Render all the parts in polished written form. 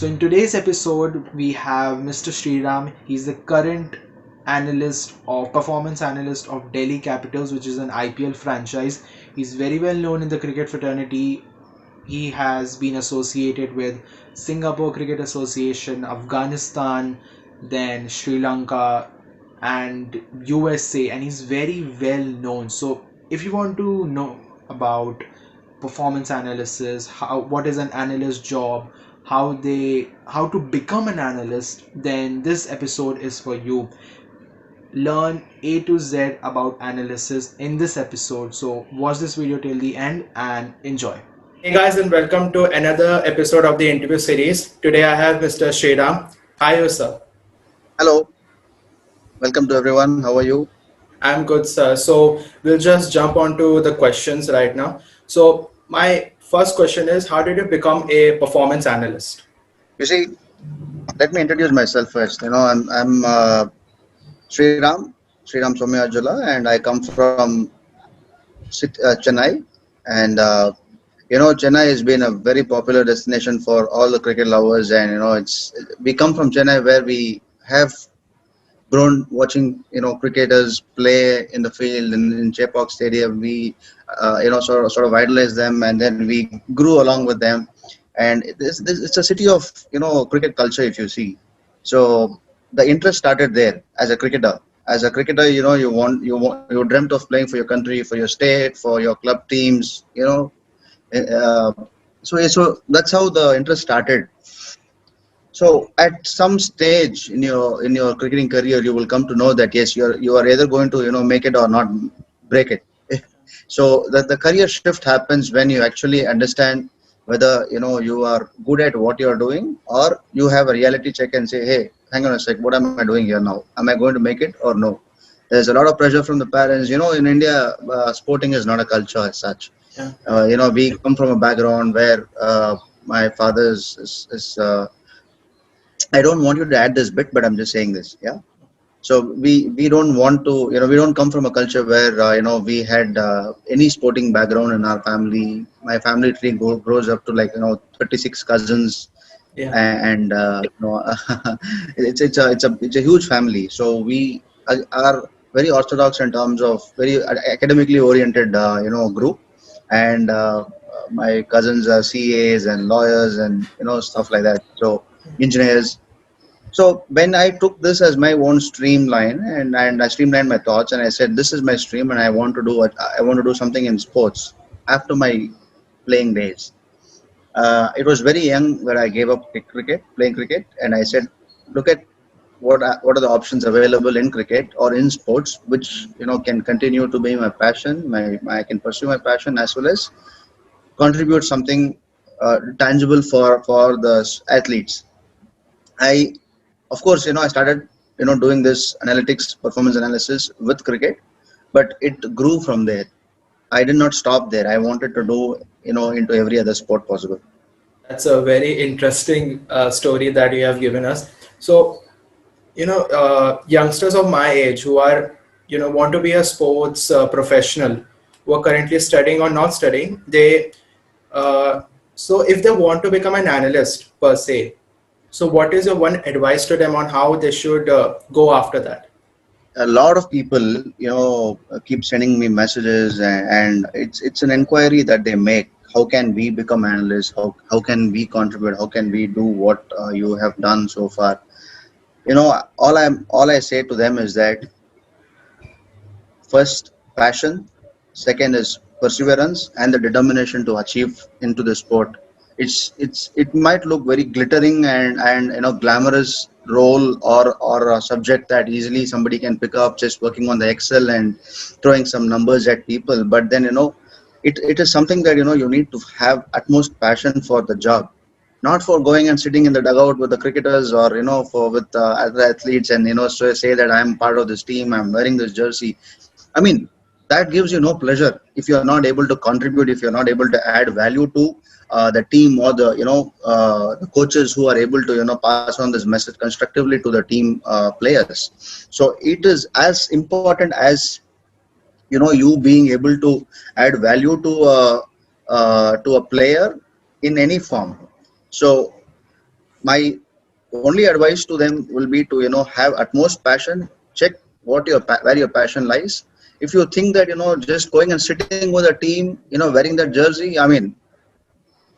So in today's episode, we have Mr. Sriram. He's the current analyst or performance analyst of Delhi Capitals, which is an IPL franchise. He's very well known in the cricket fraternity. He has been associated with Singapore Cricket Association, Afghanistan, then Sri Lanka, and USA, and he's very well known. So if you want to know about performance analysis, how what is an analyst job, how to become an analyst, then this episode is for you. Learn A to Z about analysis in this episode. So watch this video till the end and enjoy. Hey guys, and welcome to another episode of the interview series. Today I have Mr. Sriram. Hi, sir. Hello, welcome to everyone. How are you? I'm good, sir. So we'll just jump onto the questions right now. So my first question is, how did you become a performance analyst? You see, let me introduce myself first. I'm Sriram Somayajula, and I come from Chennai. And Chennai has been a very popular destination for all the cricket lovers. And it's we come from Chennai, where we have grown watching cricketers play in the field in Chepauk Stadium. We sort of idolize them, and then we grew along with them. And this it's a city of cricket culture, if you see. So the interest started there as a cricketer. As a cricketer, you dreamt of playing for your country, for your state, for your club teams. Uh, so that's how the interest started. So at some stage in your cricketing career, you will come to know that yes, you are either going to make it or not break it. So the career shift happens when you actually understand whether you are good at what you are doing, or you have a reality check and say, hey, hang on a sec, what am I doing here now? Am I going to make it or no? There's a lot of pressure from the parents. In India, sporting is not a culture as such. Yeah. We come from a background where my father is I don't want you to add this bit, but I'm just saying this. Yeah. So we don't want to, we don't come from a culture where we had any sporting background in our family. My family tree grows up to 36 cousins, Yeah. and it's a huge family. So we are very orthodox in terms of very academically oriented group, and my cousins are CAs and lawyers and stuff like that. So engineers. So when I took this as my own streamline, and I streamlined my thoughts, and I said, this is my stream, and I want to do something in sports after my playing days. It was very young where I gave up playing cricket, and I said, look at what are the options available in cricket or in sports, which can continue to be my passion. I can pursue my passion as well as contribute something tangible for the athletes. I Of course, I started, doing this performance analysis with cricket, but it grew from there. I did not stop there. I wanted to do, into every other sport possible. That's a very interesting story that you have given us. So, youngsters of my age who are, want to be a sports professional, who are currently studying or not studying, uh, so if they want to become an analyst per se, so what is your one advice to them on how they should go after that? A lot of people, keep sending me messages, and it's an inquiry that they make. How can we become analysts? How can we contribute? How can we do what you have done so far? All I say to them is that first, passion. Second is perseverance and the determination to achieve into the sport. It might look very glittering and glamorous role or a subject that easily somebody can pick up just working on the Excel and throwing some numbers at people. But then it is something that you need to have utmost passion for the job, not for going and sitting in the dugout with the cricketers, or for with other athletes, and so say that I'm part of this team, I'm wearing this jersey. I mean, that gives you no pleasure if you're not able to contribute, if you're not able to add value to the team, or the coaches who are able to pass on this message constructively to the team players. So it is as important as you being able to add value to a player in any form. So My only advice to them will be to have utmost passion. Check where your passion lies. If you think that just going and sitting with a team, wearing that jersey, I mean,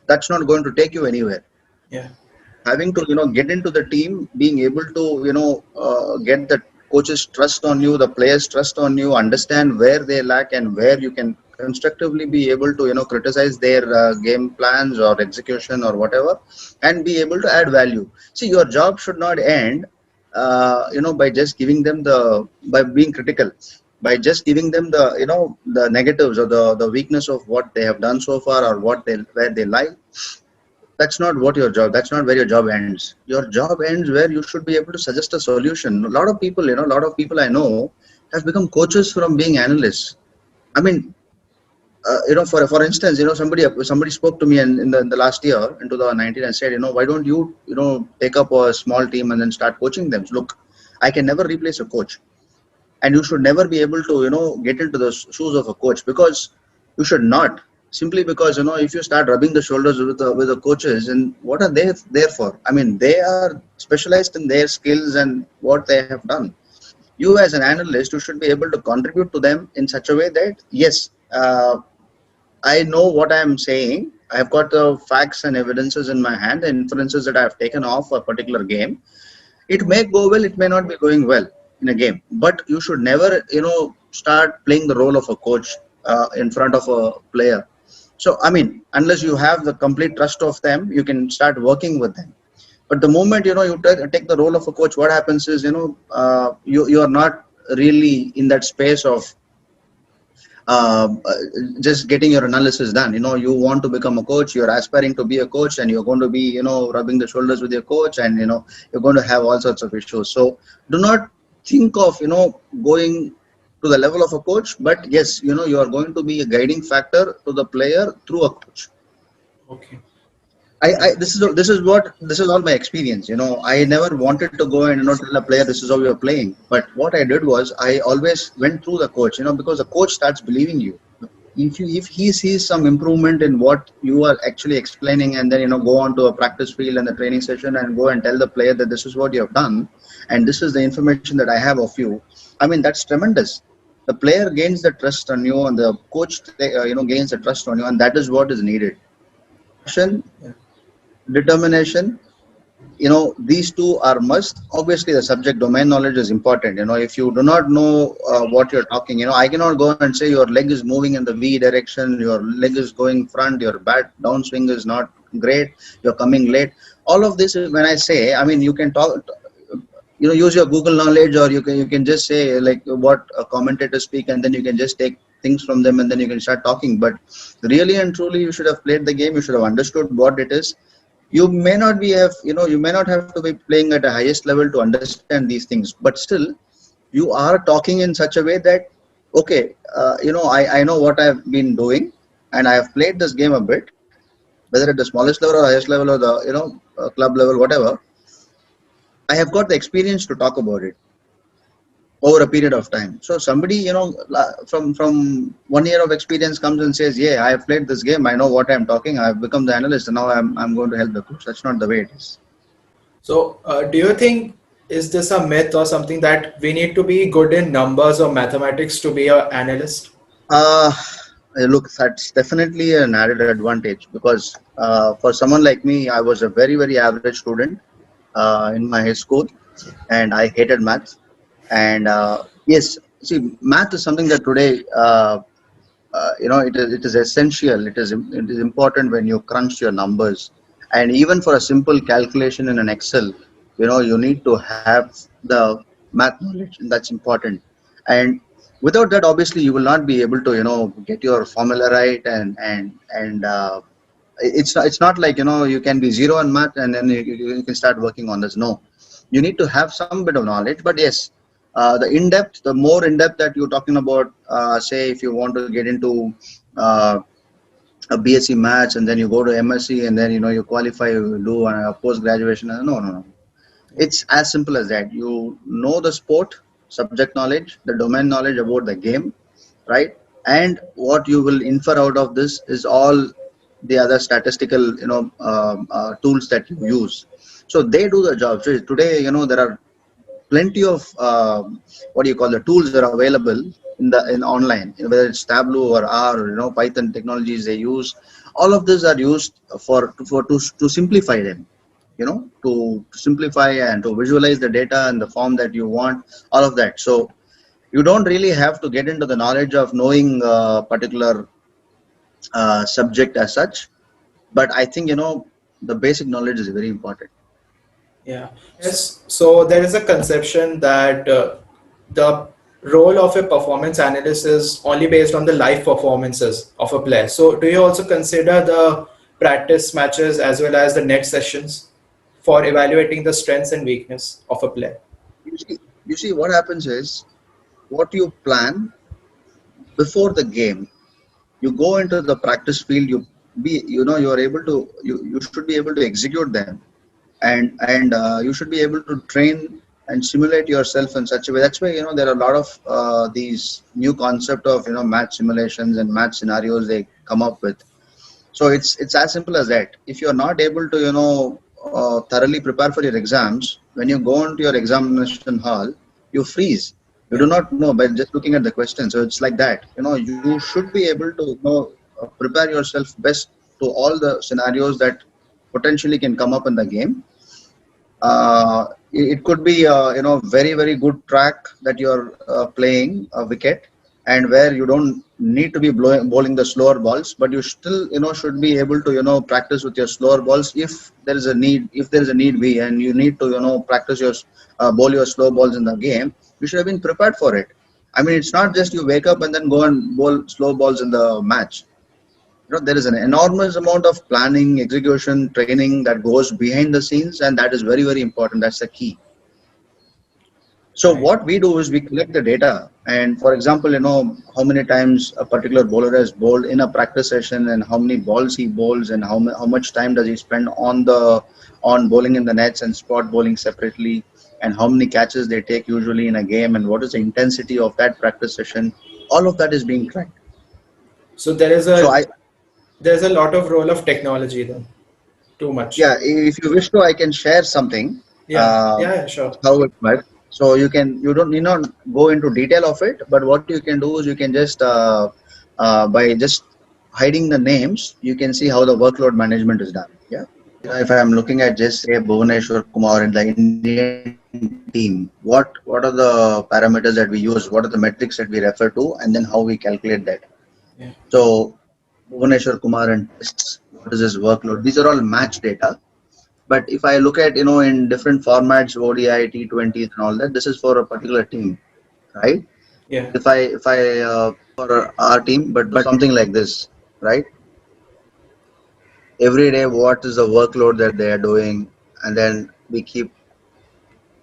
that's not going to take you anywhere. Yeah. Having to get into the team, being able to get the coaches trust on you, the players trust on you, understand where they lack and where you can constructively be able to criticize their game plans or execution or whatever, and be able to add value. See, your job should not end by just giving them by being critical, by just giving them the negatives or the weakness of what they have done so far, or where they lie. That's not what your job, that's not where your job ends. Your job ends where you should be able to suggest a solution. A lot of people, a lot of people I know have become coaches from being analysts. I mean, for instance, somebody spoke to me in the last year in 2019 and said, why don't you take up a small team and then start coaching them. So, look, I can never replace a coach, and you should never be able to get into the shoes of a coach, because you should not. Simply because if you start rubbing the shoulders with the coaches, and what are they there for? I mean, they are specialized in their skills and what they have done. You as an analyst, you should be able to contribute to them in such a way that, yes, I know what I am saying. I've got the facts and evidences in my hand, the inferences that I have taken off a particular game. It may go well, it may not be going well in a game, but you should never start playing the role of a coach in front of a player. So I mean, unless you have the complete trust of them, you can start working with them. But the moment you take the role of a coach, what happens is you are not really in that space of uh, just getting your analysis done. You want to become a coach, you're aspiring to be a coach, and you're going to be rubbing the shoulders with your coach, and you're going to have all sorts of issues. So do not think of going to the level of a coach, but yes, you are going to be a guiding factor to the player through a coach. Okay. This is all my experience. I never wanted to go and tell a player this is how you're playing. But what I did was I always went through the coach. Because the coach starts believing you. If he sees some improvement in what you are actually explaining, and then go on to a practice field and the training session and go and tell the player that this is what you have done, and this is the information that I have of you. I mean, that's tremendous. The player gains the trust on you, and the coach gains the trust on you, and that is what is needed. Passion, Yeah. determination, these two are must. Obviously the subject domain knowledge is important. If you do not know what you're talking, I cannot go and say your leg is moving in the V direction, your leg is going front, your bat downswing is not great, you're coming late. All of this, when I say, I mean, you can talk, use your Google knowledge, or you can just say like what a commentator speak, and then you can just take things from them, and then you can start talking. But really and truly, you should have played the game, you should have understood what it is. You may not have to be playing at the highest level to understand these things, but still you are talking in such a way that, okay, I know what I've been doing, and I have played this game a bit, whether at the smallest level or highest level, or the club level, whatever. I have got the experience to talk about it over a period of time. So somebody, from 1 year of experience comes and says, "Yeah, I have played this game. I know what I'm talking. I've become the analyst, and now I'm going to help the coach." That's not the way it is. So, do you think is this a myth or something that we need to be good in numbers or mathematics to be an analyst? Uh, Look, that's definitely an added advantage, because for someone like me, I was a very, very average student in my high school, and I hated maths. And yes, see, math is something that today, it is essential. It is important when you crunch your numbers, and even for a simple calculation in an Excel, you need to have the math knowledge, and that's important. And without that, obviously, you will not be able to get your formula right, and it's not like you can be zero in math and then you can start working on this. No, you need to have some bit of knowledge. But yes, the more in depth that you're talking about, say if you want to get into uh, a BSc Maths, and then you go to MSc, and then you qualify, you do a post graduation. No, no, no. It's as simple as that. You know the sport, subject knowledge, the domain knowledge about the game, right? And what you will infer out of this is all the other statistical tools that you use. So they do the job. So today, there are plenty of what do you call, the tools that are available in online, whether it's Tableau or R or Python technologies they use. All of these are used to simplify them, to simplify and to visualize the data in the form that you want, all of that. So you don't really have to get into the knowledge of knowing a particular subject as such, but I think the basic knowledge is very important. Yeah. Yes. So there is a conception that the role of a performance analyst is only based on the live performances of a player. So do you also consider the practice matches as well as the net sessions for evaluating the strengths and weakness of a player? You see what happens is, what you plan before the game, you go into the practice field, you are able to, you should be able to execute them, and you should be able to train and simulate yourself in such a way. That's why there are a lot of these new concept of match simulations and match scenarios they come up with. So it's as simple as that. If you're not able to thoroughly prepare for your exams, when you go into your examination hall, you freeze. You do Yeah. not know by just looking at the question. So it's like that. You should be able to prepare yourself best to all the scenarios that potentially can come up in the game. It could be very very good track that you're playing a wicket, and where you don't need to be bowling the slower balls, but you still should be able to practice with your slower balls if there is a need, be, and you need to practice your bowl your slow balls in the game. You should have been prepared for it. I mean, it's not just you wake up and then go and bowl slow balls in the match. There is an enormous amount of planning, execution, training that goes behind the scenes, and that is very very important. That's the key. So Right. what we do is we collect the data, and for example, how many times a particular bowler has bowled in a practice session, and how many balls he bowls, and how much time does he spend on bowling in the nets and spot bowling separately, and how many catches they take usually in a game, and what is the intensity of that practice session. All of that is being tracked. So there is So a there's a lot of role of technology then. Too much. yeah, if you wish to, I can share something. Yeah. Yeah, yeah, sure. How it works. So you don't need not go into detail of it, but what you can do is you can just by just hiding the names, you can see how the workload management is done. Yeah. If I'm looking at just say Bhuvaneshwar Kumar in the Indian team, what are the parameters that we use? What are the metrics that we refer to, and then how we calculate that? Yeah. So Bhuvaneshwar Kumar and tests, what is his workload? These are all match data. But if I look at in different formats, ODI, T20s, and all that, this is for a particular team, right? Yeah. If I for our team, but do something like this, right? Every day, what is the workload that they are doing, and then we keep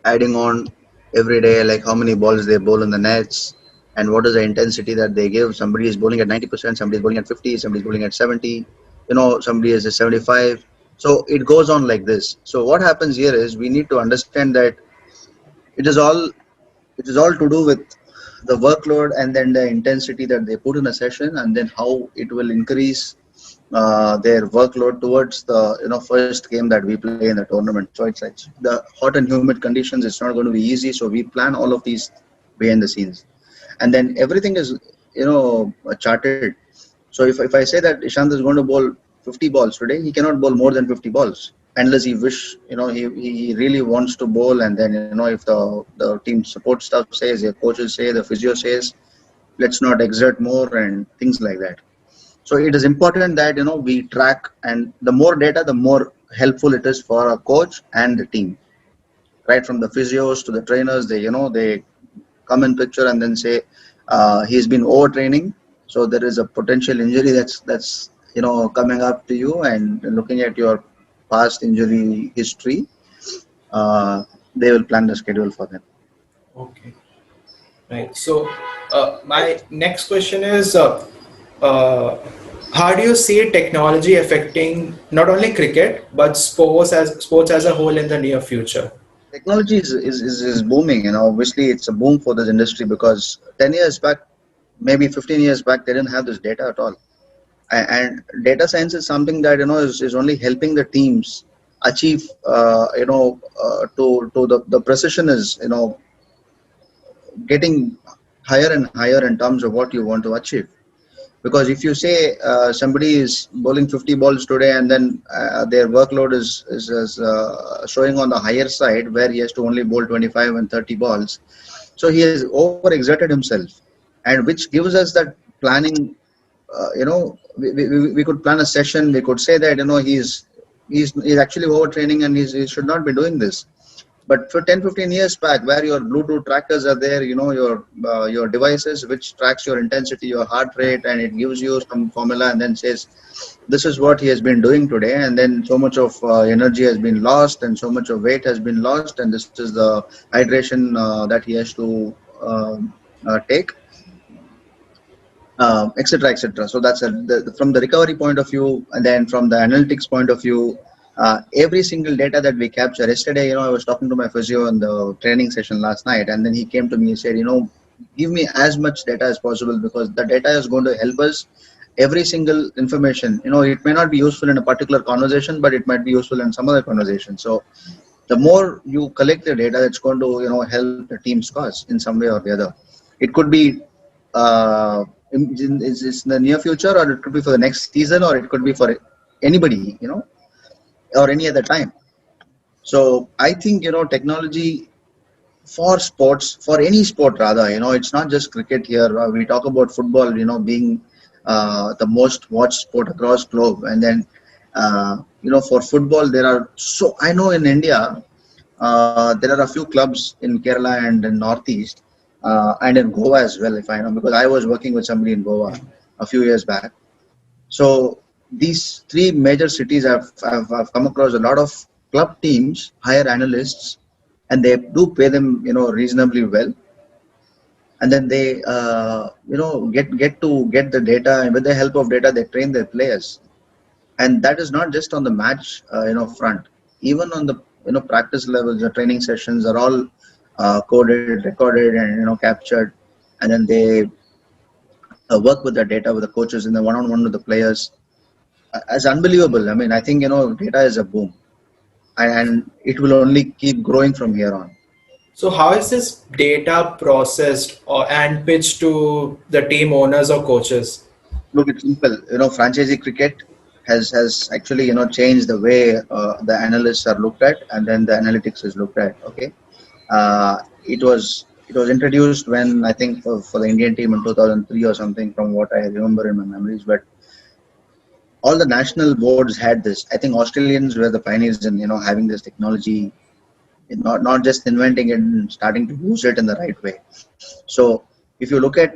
adding on every day, like how many balls they bowl in the nets, and what is the intensity that they give. Somebody is bowling at 90%, somebody is bowling at 50, somebody is bowling at 70, somebody is at 75. So it goes on like this. So what happens here is we need to understand that it is all it is all to do with the workload and then the intensity that they put in a session, and then how it will increase their workload towards the first game that we play in the tournament. So it's the hot and humid conditions. It's not going to be easy. So we plan all of these behind the scenes, and then everything is charted. So if I say that Ishant is going to bowl 50 balls today, he cannot bowl more than 50 balls unless he wish he really wants to bowl. And then if the team support staff says, the coaches say, the physio says, let's not exert more and things like that. So it is important that we track, and the more data, the more helpful it is for a coach and the team. Right from the physios to the trainers, they come in picture and then say he's been overtraining, so there is a potential injury that's coming up to you, and looking at your past injury history, they will plan the schedule for them. Okay. Right. So, my next question is, uh, how do you see technology affecting not only cricket but sports as a whole in the near future? Technology is booming. Obviously it's a boom for this industry, because 10 years back, maybe 15 years back, they didn't have this data at all. And data science is something that is only helping the teams achieve, to the precision is, getting higher and higher in terms of what you want to achieve. Because if you say somebody is bowling 50 balls today, and then their workload is showing on the higher side, where he has to only bowl 25 and 30 balls, so he has overexerted himself, and which gives us that planning. We could plan a session. We could say that, he's actually overtraining, and he should not be doing this. But for 10, 15 years back, where your Bluetooth trackers are there, your devices which tracks your intensity, your heart rate, and it gives you some formula, and then says this is what he has been doing today, and then so much of energy has been lost, and so much of weight has been lost, and this is the hydration that he has to take, etc., etc. So that's from the recovery point of view, and then from the analytics point of view, every single data that we capture. Yesterday, I was talking to my physio in the training session last night, and then he came to me and said, give me as much data as possible, because the data is going to help us. Every single information, it may not be useful in a particular conversation, but it might be useful in some other conversation. So the more you collect the data, it's going to help the team's cause in some way or the other. It could be in the near future, or it could be for the next season, or it could be for anybody, or any other time. So I think technology for sports, for any sport rather, it's not just cricket here. We talk about football, being the most watched sport across globe, and then for football there are, so I know in India there are a few clubs in Kerala and in Northeast, and in Goa as well, if I know, because I was working with somebody in Goa a few years back. So these three major cities have come across a lot of club teams hire analysts, and they do pay them reasonably well, and then they get the data, and with the help of data they train their players. And that is not just on the match front, even on the practice levels. The training sessions are all coded, recorded, and captured, and then they work with the data with the coaches in the one-on-one with the players. It's unbelievable. I mean, I think data is a boom, and it will only keep growing from here on. So how is this data processed and pitched to the team owners or coaches? Look, it's simple. Franchisee cricket has actually changed the way the analysts are looked at, and then the analytics is looked at. Okay, it was introduced when, I think, for the Indian team in 2003 or something, from what I remember in my memories. But all the national boards had this. I think Australians were the pioneers in having this technology, not just inventing it and starting to use it in the right way. So if you look at,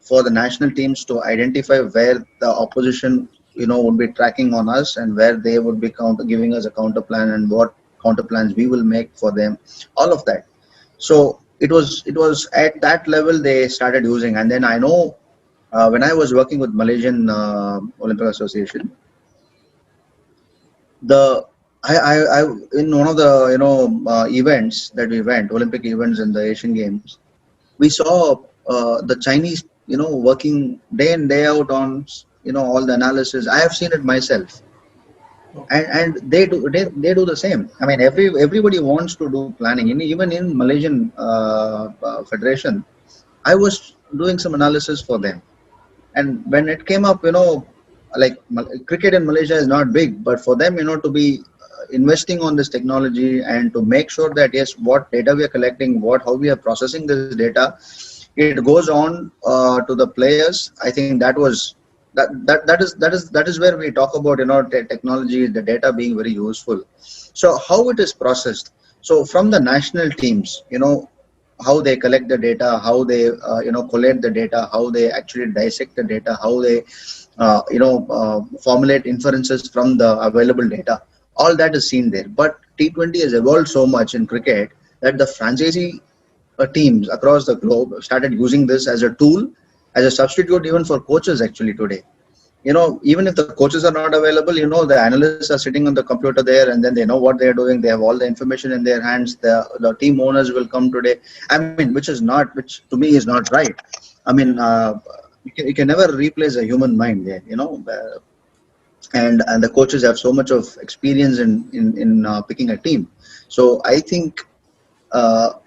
for the national teams to identify where the opposition would be tracking on us, and where they would be giving us a counter plan, and what counter plans we will make for them, all of that. So it was at that level they started using. And then I know when I was working with Malaysian Olympic Association, the I in one of the events that we went, Olympic events and the Asian Games, we saw the Chinese working day in day out on all the analysis. I have seen it myself, and they do the same. I mean, everybody wants to do planning. Even in Malaysian Federation, I was doing some analysis for them. And when it came up, like cricket in Malaysia is not big, but for them, to be investing on this technology, and to make sure that, yes, what data we are collecting, how we are processing this data, it goes on to the players. I think that is where we talk about technology, the data being very useful. So how it is processed? So from the national teams, how they collect the data, how they collate the data, how they actually dissect the data, how they formulate inferences from the available data. All that is seen there. But T20 has evolved so much in cricket that the franchisee teams across the globe started using this as a tool, as a substitute even for coaches actually today. Even if the coaches are not available, the analysts are sitting on the computer there, and then they know what they're doing. They have all the information in their hands. The team owners will come today. I mean, which to me is not right. I mean, you can never replace a human mind there. and the coaches have so much of experience in picking a team. So I think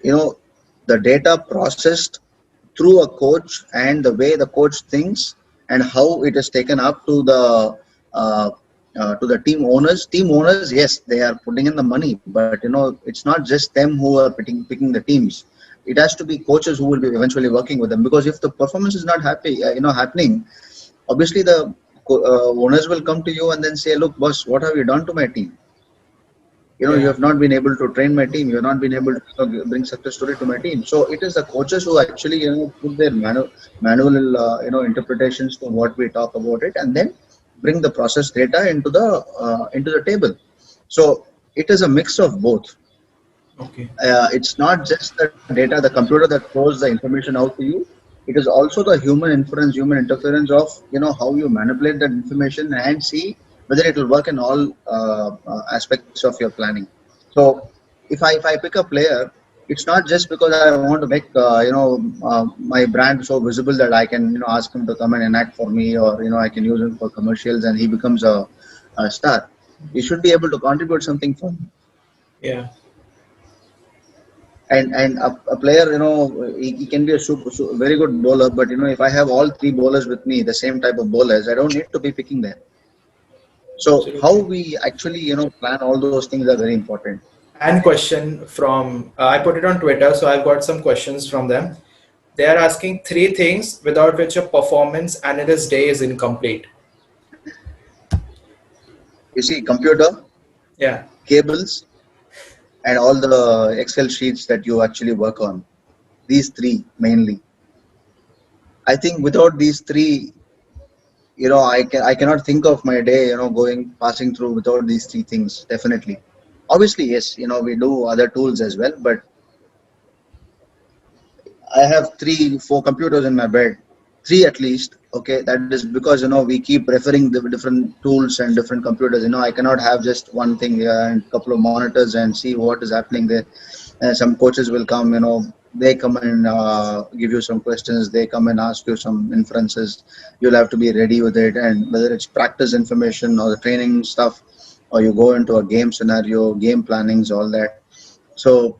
you know, the data processed through a coach and the way the coach thinks and how it is taken up uh, to the team owners. Team owners, yes, they are putting in the money, but you know, it's not just them who are picking the teams. It has to be coaches who will be eventually working with them, because if the performance is not happening, obviously the owners will come to you and then say, look boss, what have you done to my team? You know, you Yeah. have not been able to train my team, you have not been able to, bring success story to my team. So it is the coaches who actually, you know, put their manual interpretations to what we talk about it, and then bring the process data into the table. So it is a mix of both. Okay. It's not just the data, the computer that throws the information out to you. It is also the human inference, human interference of, you know, how you manipulate that information and see whether it will work in all aspects of your planning. So if I pick a player, it's not just because I want to make my brand so visible that I can, you know, ask him to come and enact for me, or you know, I can use him for commercials and he becomes a star. He should be able to contribute something for me. Yeah. And a player, you know, he can be a very good bowler, but you know, if I have all three bowlers with me, the same type of bowlers, I don't need to be picking them. So how Absolutely. we actually, you know, plan all those things are very important. And question from I put it on Twitter, so I've got some questions from them. They are asking three things without which a performance analyst day is incomplete. You see, computer, Yeah. cables, and all the Excel sheets that you actually work on. These three mainly. I think without these three, you know, I cannot think of my day, you know, going passing through without these three things. Definitely. Obviously, yes, you know, we do other tools as well, but I have 4 computers in my bed, three at least. Okay, that is because, you know, we keep referring the different tools and different computers. You know, I cannot have just one thing here and a couple of monitors and see what is happening there. Some coaches will come, you know, they come and give you some questions. They come and ask you some inferences. You'll have to be ready with it, and whether it's practice information or the training stuff, or you go into a game scenario, game plannings, all that. So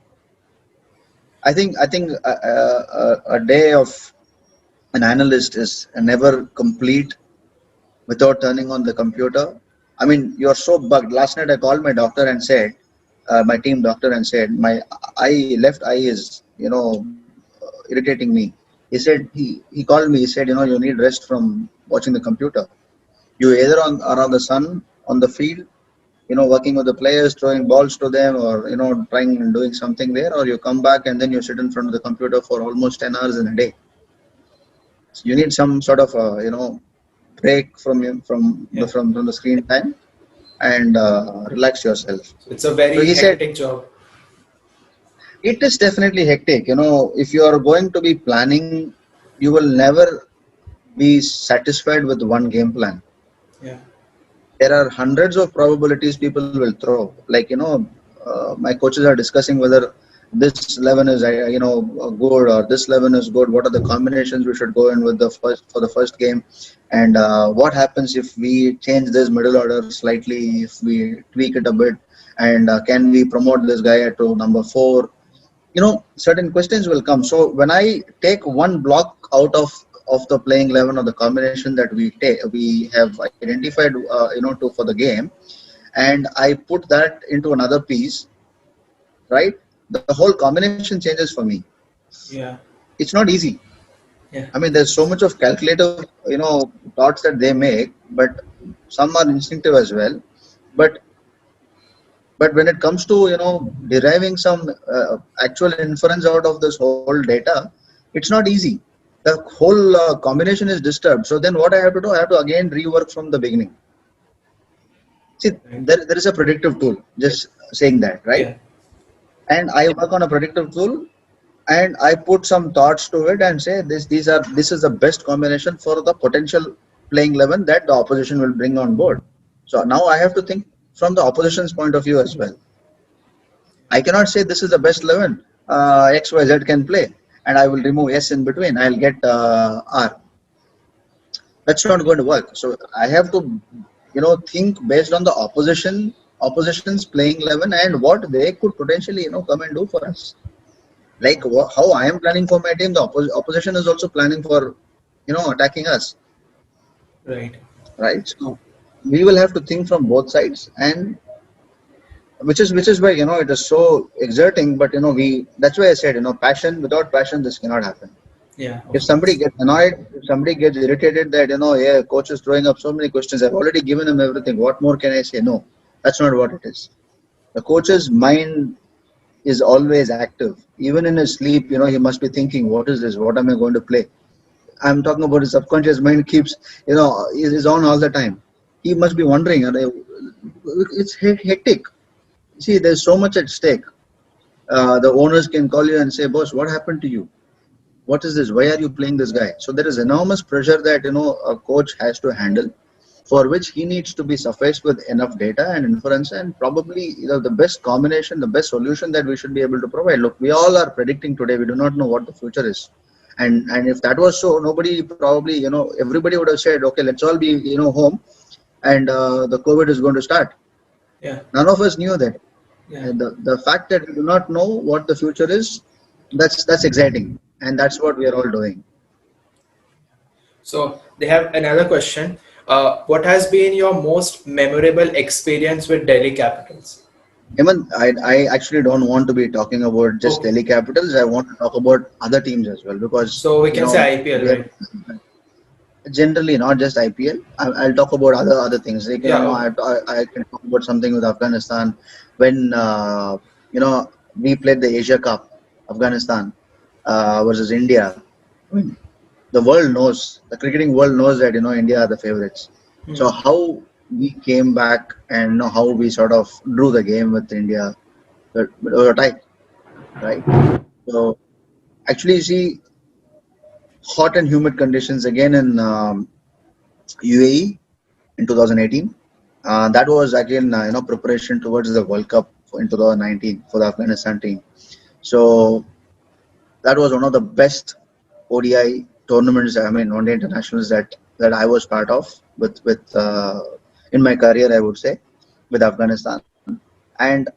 I think a day of an analyst is never complete without turning on the computer. I mean, you're so bugged. Last night I called my doctor and said, my team doctor, and said, my left eye is, you know, irritating me. He called me. He said, you know, you need rest from watching the computer. You either are on the sun on the field, you know, working with the players, throwing balls to them, or you know, trying and doing something there, or you come back and then you sit in front of the computer for almost 10 hours in a day. So you need some sort of break Yeah. from the screen time and relax yourself. So it's a So very he said hectic job. it is definitely hectic. You know, if you are going to be planning, you will never be satisfied with one game plan. Yeah. There are hundreds of probabilities people will throw. Like, you know, my coaches are discussing whether this 11 is good, or this 11 is good. What are the combinations we should go in with the first for the first game, and what happens if we change this middle order slightly, if we tweak it a bit, and can we promote this guy to number 4? You know, certain questions will come. So when I take one block out of the playing 11 or the combination that we have identified, for the game, and I put that into another piece, right? The whole combination changes for me. Yeah. It's not easy. Yeah. I mean, there's so much of calculative, you know, thoughts that they make, but some are instinctive as well. But but when it comes to, you know, deriving some actual inference out of this whole data, it's not easy. The whole combination is disturbed. So then what I have to do, I have to again rework from the beginning. See, Right. there is a predictive tool, just saying that, right? Yeah. And I work on a predictive tool, and I put some thoughts to it and say this is the best combination for the potential playing 11 that the opposition will bring on board. So now I have to think from the opposition's point of view as well. I cannot say this is the best 11 X, Y, Z can play, and I will remove S in between. I'll get R. That's not going to work. So I have to think based on the opposition's playing 11 and what they could potentially come and do for us. Like how I am planning for my team, the opposition is also planning for attacking us, Right. right? So we will have to think from both sides, and which is why it is so exerting. But we that's why I said passion, without passion this cannot happen. Yeah, If of somebody course. gets annoyed, if somebody gets irritated that yeah, coach is throwing up so many questions, I've already given him everything. What more can I say? No, that's not what it is. The coach's mind is always active. Even in his sleep, he must be thinking, what is this? What am I going to play? I'm talking about his subconscious mind keeps, is on all the time. He must be wondering, it's hectic. See, there's so much at stake. The owners can call you and say, boss, what happened to you? What is this? Why are you playing this guy? So there is enormous pressure that a coach has to handle, for which he needs to be sufficed with enough data and inference, and probably the best combination, the best solution that we should be able to provide. Look, we all are predicting today. We do not know what the future is, and if that was so, nobody probably everybody would have said, okay, let's all be home, and the COVID is going to start. Yeah, None of us knew that. yeah. And the fact that we do not know what the future is, that's exciting, and that's what we are all doing. So they have another question. What has been your most memorable experience with Delhi Capitals? Even I actually don't want to be talking about just Okay. Delhi Capitals. I want to talk about other teams as well, because So we can say IPL, we are right? generally not just IPL. I'll talk about other things. Like Yeah, okay. I can talk about something with Afghanistan when we played the Asia Cup, Afghanistan versus India. I mean, the world knows, the cricketing world knows that India are the favorites. Hmm. So how we came back and how we sort of drew the game with India, but it was a tie, right? So actually, you see, hot and humid conditions again in UAE in 2018. That was again preparation towards the World Cup in 2019 for the Afghanistan team. So that was one of the best ODI tournaments. I mean, one day internationals that I was part of with in my career, I would say, with Afghanistan. And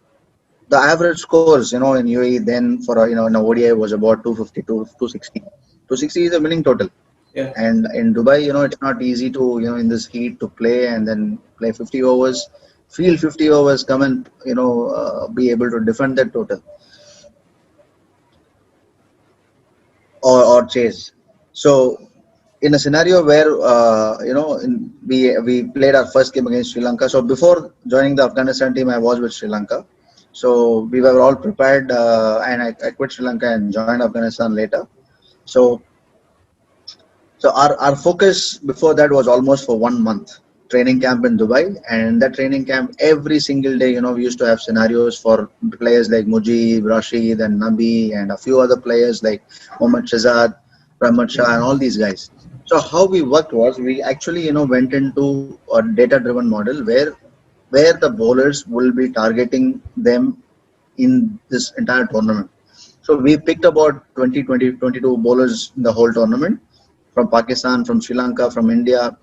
the average scores, in UAE then for in ODI was about 250 to 260. 260 is a winning total. Yeah. And in Dubai, it's not easy to in this heat to play and then play 50 overs, field 50 overs, come and be able to defend that total or chase. So in a scenario where we played our first game against Sri Lanka. So before joining the Afghanistan team, I was with Sri Lanka. So we were all prepared, and I quit Sri Lanka and joined Afghanistan later. So our focus before that was almost for 1 month training camp in Dubai, and that training camp every single day, we used to have scenarios for players like Mujib, Rashid, and Nabi, and a few other players like Mohammad Shazad, Rahmat Shah, and all these guys. So how we worked was we actually went into a data-driven model where the bowlers will be targeting them in this entire tournament. So we picked about 20, 20, 22 bowlers in the whole tournament from Pakistan, from Sri Lanka, from India,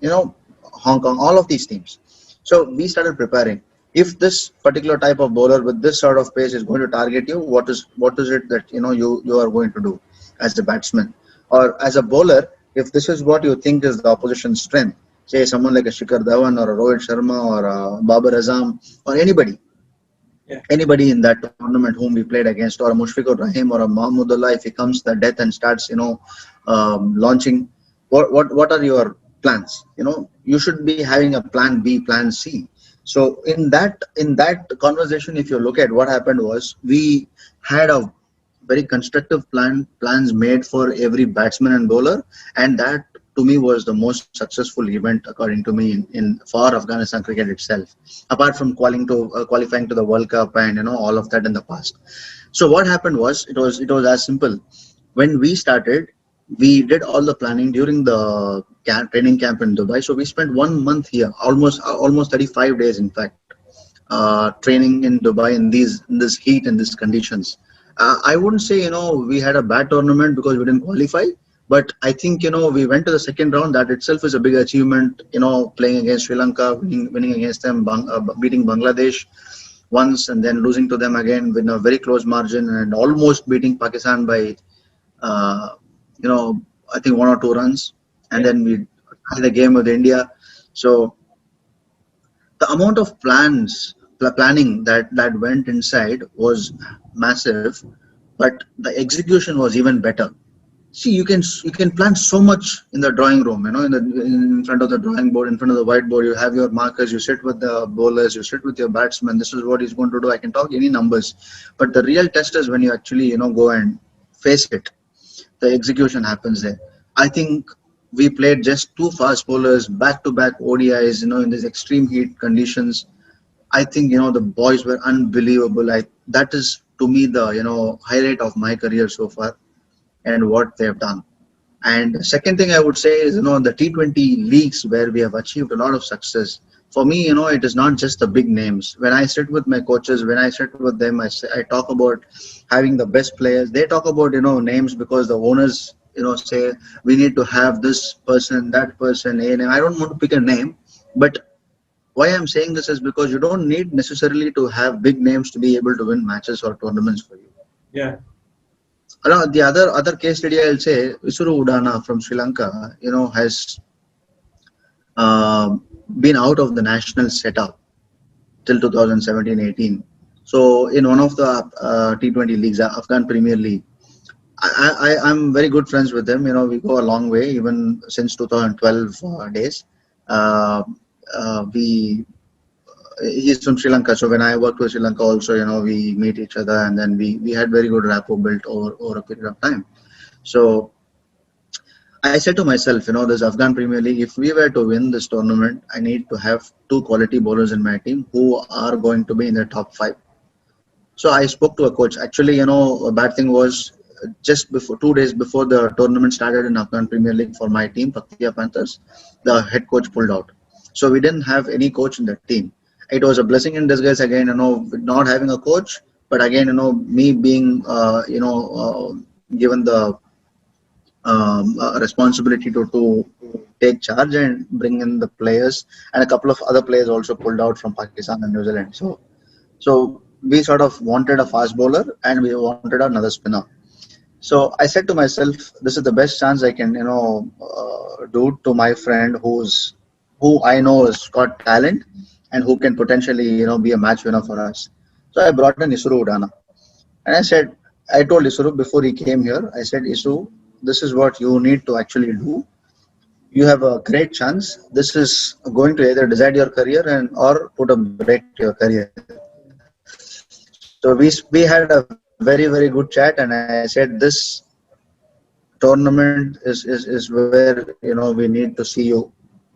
Hong Kong, all of these teams. So we started preparing. If this particular type of bowler with this sort of pace is going to target you, what is it that you are going to do as a batsman or as a bowler? If this is what you think is the opposition's strength, say someone like a Shikhar Dhawan or a Rohit Sharma or a Babar Azam or Yeah. anybody in that tournament whom we played against, or a Mushfiqur Rahim or a Mahmudullah, if he comes the death and starts, launching, what are your plans? You should be having a plan B, plan C. So in that conversation, if you look at what happened was we had a very constructive plans made for every batsman and bowler, and that to me was the most successful event according to me in for Afghanistan cricket itself, apart from qualifying to the World Cup and all of that in the past. So what happened was it was as simple. When we started, we did all the planning during the training camp in Dubai. So we spent 1 month here, almost 35 days, in fact, training in Dubai in this heat and these conditions. I wouldn't say we had a bad tournament because we didn't qualify, But I think we went to the second round. That itself is a big achievement. Playing against Sri Lanka, winning against them, beating Bangladesh once, and then losing to them again with a very close margin, and almost beating Pakistan by uh, you know I think 1 or 2 runs, and Yeah. then we had the game with India. So the amount of planning that went inside was massive, but the execution was even better. See, you can plan so much in the drawing room, in front of the drawing board, in front of the whiteboard. You have your markers. You sit with the bowlers. You sit with your batsman. This is what he's going to do. I can talk any numbers, but the real test is when you actually go and face it. The execution happens there. I think we played just two fast bowlers back to back ODIs. In these extreme heat conditions. I think the boys were unbelievable. That is to me the highlight of my career so far and what they've done. And the second thing I would say is, the T20 leagues where we have achieved a lot of success. For me, it is not just the big names. When I sit with my coaches, when I sit with them, I talk about having the best players. They talk about, names because the owners, say we need to have this person, that person, a name. I don't want to pick a name, but why I'm saying this is because you don't need necessarily to have big names to be able to win matches or tournaments for you. Yeah. The other case study I'll say, Isuru Udana from Sri Lanka, has uh, been out of the national setup till 2017-18. So in one of the T20 leagues, Afghan Premier League, I'm very good friends with them. We go a long way, even since 2012 days. Uh, we He's from Sri Lanka, so when I worked with Sri Lanka, also we meet each other, and then we had very good rapport built over a period of time. So I said to myself, this Afghan Premier League, if we were to win this tournament, I need to have two quality bowlers in my team who are going to be in the top five. So I spoke to a coach. Actually, a bad thing was just before 2 days before the tournament started in Afghan Premier League for my team, Paktiya Panthers, the head coach pulled out. So we didn't have any coach in the team. It was a blessing in disguise again, not having a coach, but again, me being, given the responsibility to take charge and bring in the players, and a couple of other players also pulled out from Pakistan and New Zealand. So we sort of wanted a fast bowler and we wanted another spinner. So I said to myself, this is the best chance I can, do to my friend who I know has got talent and who can potentially, be a match winner for us. So I brought in Isuru Udana. And I told Isuru before he came here, I said, Isuru, this is what you need to actually do. You have a great chance. This is going to either decide your career and or put a break to your career. So we had a very, very good chat, and I said this tournament is where we need to see you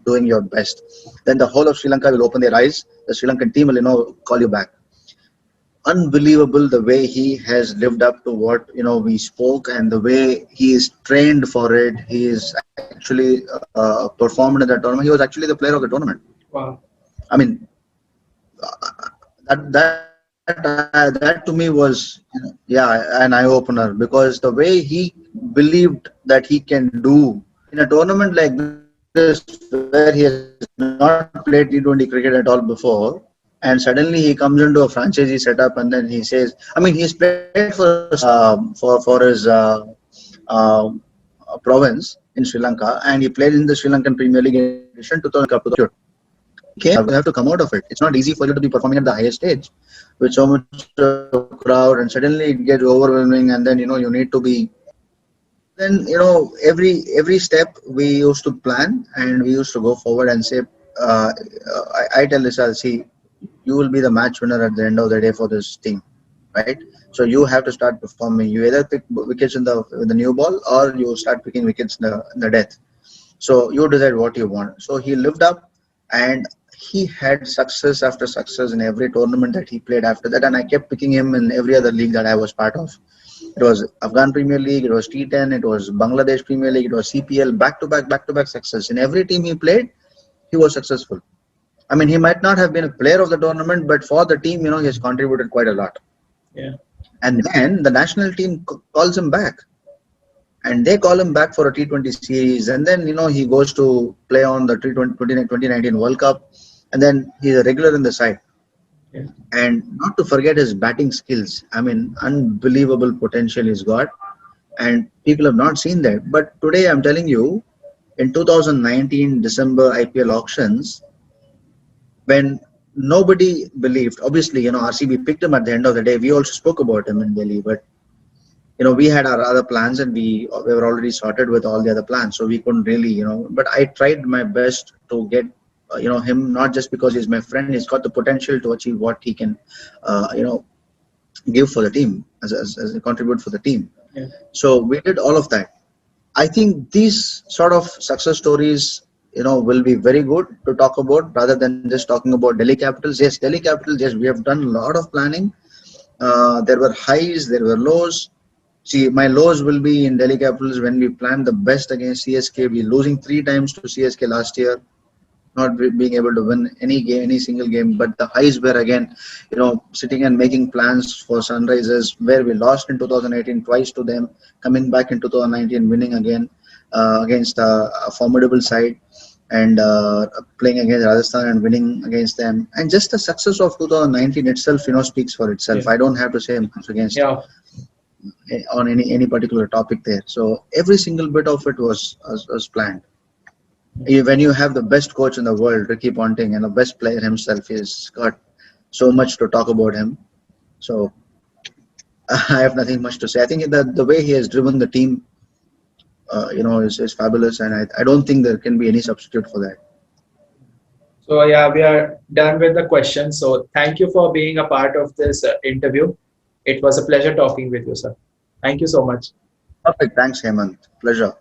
doing your best. Then the whole of Sri Lanka will open their eyes. The Sri Lankan team will call you back. Unbelievable the way he has lived up to what we spoke, and the way he is trained for it. He is actually performed in that tournament. He was actually the player of the tournament. Wow. I mean, that to me was an eye opener, because the way he believed that he can do in a tournament like this where he has not played T20 cricket at all before, and suddenly he comes into a franchisee setup and then he says, I mean, he's played for his province in Sri Lanka, and he played in the Sri Lankan Premier League in addition to the Cup. You have to come out of it. It's not easy for you to be performing at the highest stage with so much crowd, and suddenly it gets overwhelming, and then you need to be. Then every step we used to plan, and we used to go forward and say, I tell Lisa, see, you will be the match winner at the end of the day for this team, right? So you have to start performing. You either pick wickets in the new ball, or you start picking wickets in the death. So you decide what you want. So he lived up, and he had success after success in every tournament that he played after that. And I kept picking him in every other league that I was part of. It was Afghan Premier League, it was T10, it was Bangladesh Premier League, it was CPL, back to back success. In every team he played, he was successful. I mean, he might not have been a player of the tournament, but for the team, he has contributed quite a lot. Yeah. And then the national team calls him back. and they call him back for a T20 series, and then he goes to play on the T20 2019 World Cup, and then he's a regular in the side. Yeah. And not to forget his batting skills. I mean, unbelievable potential he's got, and people have not seen that. But today, I'm telling you, in 2019 December IPL auctions, when nobody believed, obviously, RCB picked him at the end of the day. We also spoke about him in Delhi, but we had our other plans, and we were already sorted with all the other plans, so we couldn't really, but I tried my best to get him, not just because he's my friend. He's got the potential to achieve what he can give for the team, as a contribute for the team. Yeah. So we did all of that. I think these sort of success stories, will be very good to talk about, rather than just talking about Delhi Capitals. Yes, Delhi Capitals, yes, we have done a lot of planning. There were highs, there were lows. See, my lows will be in Delhi Capitals when we planned the best against CSK. We losing 3 times to CSK last year, not being able to win any game, any single game. But the highs were again, sitting and making plans for Sunrisers, where we lost in 2018 twice to them, coming back in 2019, winning again against a formidable side, and playing against Rajasthan and winning against them. And just the success of 2019 itself, speaks for itself. Yeah. I don't have to say much against Yeah. on any particular topic there. So every single bit of it was planned. When you have the best coach in the world, Ricky Ponting, and the best player himself, he's got so much to talk about him. So I have nothing much to say. I think that the way he has driven the team, is fabulous, and I don't think there can be any substitute for that. So yeah, we are done with the questions. So thank you for being a part of this interview. It was a pleasure talking with you, sir. Thank you so much. Perfect. Thanks, Hemant. Pleasure.